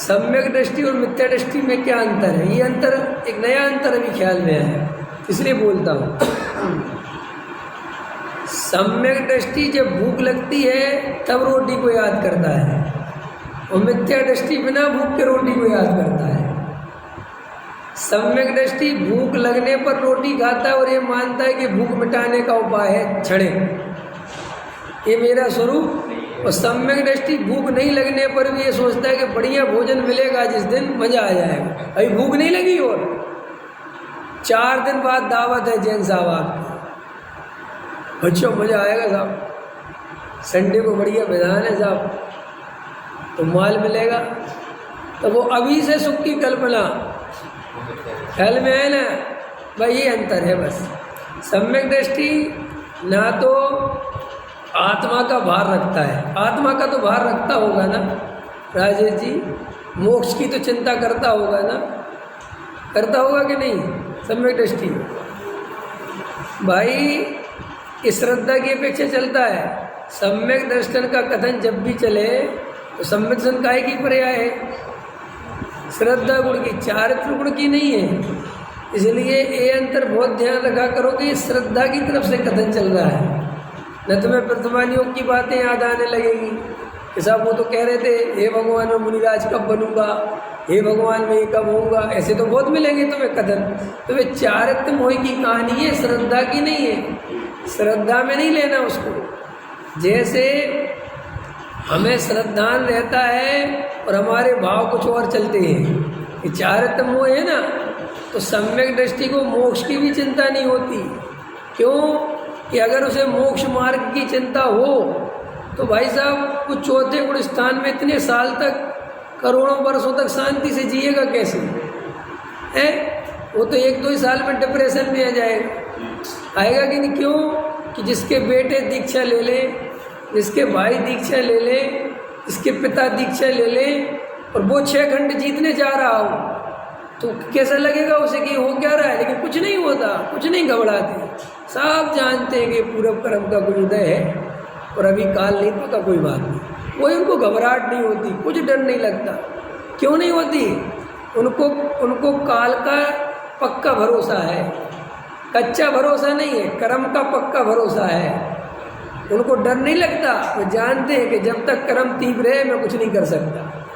सम्यक दृष्टि और मिथ्या दृष्टि में क्या अंतर है? ये अंतर, एक नया अंतर अभी ख्याल में आया, इसलिए बोलता हूँ। सम्यक दृष्टि जब भूख लगती है तब रोटी को याद करता है, और मिथ्या दृष्टि बिना भूख के रोटी को याद करता है। सम्यक दृष्टि भूख लगने पर रोटी खाता है और ये मानता है कि भूख मिटाने का उपाय है छड़े, ये मेरा स्वरूप। और सम्यक दृष्टि भूख नहीं लगने पर भी ये सोचता है कि बढ़िया भोजन मिलेगा जिस दिन, मजा आ जाएगा। अभी भूख नहीं लगी और 4 दिन बाद दावत है जैन साहब आपकी, बच्चों मजा आएगा साहब, संडे को बढ़िया विधान है साहब, तो माल मिलेगा। तो वो अभी से सुख की कल्पना ख्याल में है ना भाई, ये अंतर है बस। सम्यक दृष्टि ना तो आत्मा का भार रखता है, आत्मा का तो भार रखता होगा ना राजेश जी, मोक्ष की तो चिंता करता होगा ना, करता होगा कि नहीं? सम्यक दृष्टि भाई श्रद्धा की अपेक्षा चलता है। सम्यक दर्शन का कथन जब भी चले तो सम्यक दर्शन काहे की पर्याय है? श्रद्धा गुण की, चारित्र गुण की नहीं है। इसलिए ये अंतर बहुत ध्यान रखा करो कि ये श्रद्धा की तरफ से कथन चल रहा है, न तुम्हें प्रथमान योग की बातें याद आने लगेगी कि साहब वो तो कह रहे थे हे भगवान मैं मुनिराज कब बनूंगा, हे भगवान मैं ये कब होऊंगा, ऐसे तो बहुत मिलेंगे तुम्हें कथन। तो वे चारित्र मोह की कहानी है, श्रद्धा की नहीं है। श्रद्धा में नहीं लेना उसको। जैसे हमें श्रद्धान रहता है और हमारे भाव कुछ और चलते हैं, ये चारित्र मोह है ना, तो सम्यक दृष्टि को मोक्ष की भी चिंता नहीं होती। क्यों कि अगर उसे मोक्ष मार्ग की चिंता हो तो भाई साहब कुछ चौथे गुण स्थान में इतने साल तक, करोड़ों वर्षों तक शांति से जिएगा कैसे है? वो तो 1-2 ही साल में डिप्रेशन में आ जाएगा, आएगा कि नहीं? क्यों कि जिसके बेटे दीक्षा ले ले, जिसके भाई दीक्षा ले ले, जिसके पिता दीक्षा ले ले और वो 6 खंड जीतने जा रहा हो तो कैसा लगेगा उसे कि हो क्या रहा है? लेकिन कुछ नहीं होता, कुछ नहीं घबराते, सब जानते हैं कि पूर्व कर्म का कुछ उदय है और अभी काल नहीं पका, कोई बात नहीं। कोई उनको घबराहट नहीं होती, कुछ डर नहीं लगता। क्यों नहीं होती? उनको काल का पक्का भरोसा है, कच्चा भरोसा नहीं है, कर्म का पक्का भरोसा है। उनको डर नहीं लगता, वो जानते हैं कि जब तक कर्म तीव्र है मैं कुछ नहीं कर सकता।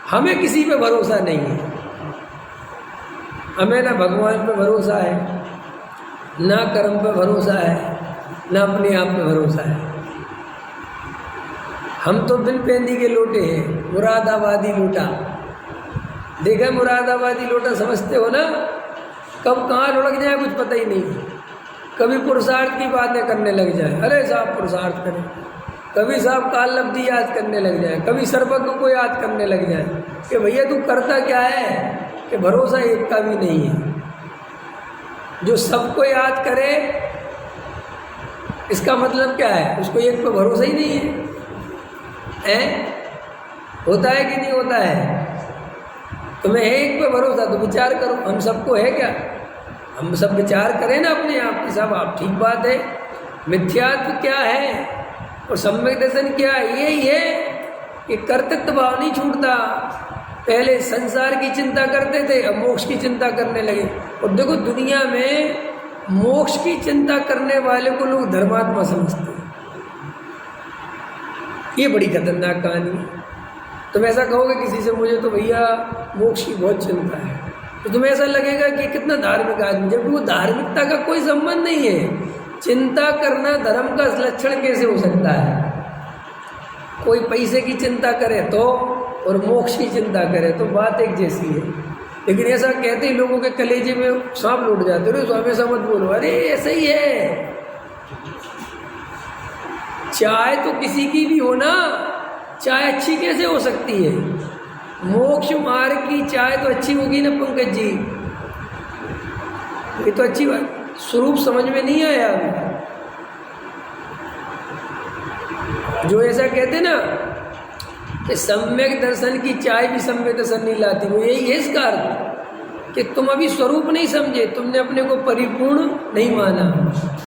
हमें किसी पे भरोसा नहीं है, हमें ना भगवान पे भरोसा है, ना कर्म पे भरोसा है, ना अपने आप पे भरोसा है। हम तो बिन पेंदी के लोटे हैं, मुरादाबादी लोटा। देखा मुरादाबादी लोटा समझते हो ना? कब कहाँ लुढ़क जाए कुछ पता ही नहीं। कभी पुरुषार्थ की बातें करने लग जाए, अरे साहब पुरुषार्थ करें, कभी साहब काल लब्धि याद करने लग जाए, कभी सर्वज्ञ को याद करने लग जाए कि भैया तू करता क्या है कि भरोसा एक का भी नहीं है। जो सबको याद करे इसका मतलब क्या है? उसको एक पे भरोसा ही नहीं है। होता है कि नहीं होता है? तुम्हें है एक पे भरोसा तो विचार करो, हम सबको है क्या? हम सब विचार करें ना अपने आप की, साहब आप ठीक बात है। मिथ्यात्व क्या है और सम्यक दर्शन क्या है? यही है कि कर्तृत्व भाव नहीं छूटता। पहले संसार की चिंता करते थे, अब मोक्ष की चिंता करने लगे। और देखो दुनिया में मोक्ष की चिंता करने वाले को लोग धर्मात्मा समझते हैं। ये बड़ी खतरनाक कहानी है। तुम ऐसा कहोगे किसी से मुझे तो भैया मोक्ष की बहुत चिंता है, तो तुम्हें ऐसा लगेगा कि कितना धार्मिक आदमी, जबकि वो धार्मिकता का कोई संबंध नहीं है। चिंता करना धर्म का लक्षण कैसे हो सकता है? कोई पैसे की चिंता करे तो और मोक्ष की चिंता करे तो बात एक जैसी है। लेकिन ऐसा कहते ही लोगों के कलेजे में सांप लौट जाते हो, स्वामी ऐसा मत बोलो, अरे ऐसा ही है। चाय तो किसी की भी हो ना, चाय अच्छी कैसे हो सकती है? मोक्ष मार्ग की चाय तो अच्छी होगी ना पंकज जी, ये तो अच्छी बात। स्वरूप समझ में नहीं आया अभी। जो ऐसा कहते ना कि सम्यक दर्शन की चाय भी सम्यक दर्शन नहीं लाती, वो यही है इसका अर्थ कि तुम अभी स्वरूप नहीं समझे, तुमने अपने को परिपूर्ण नहीं माना।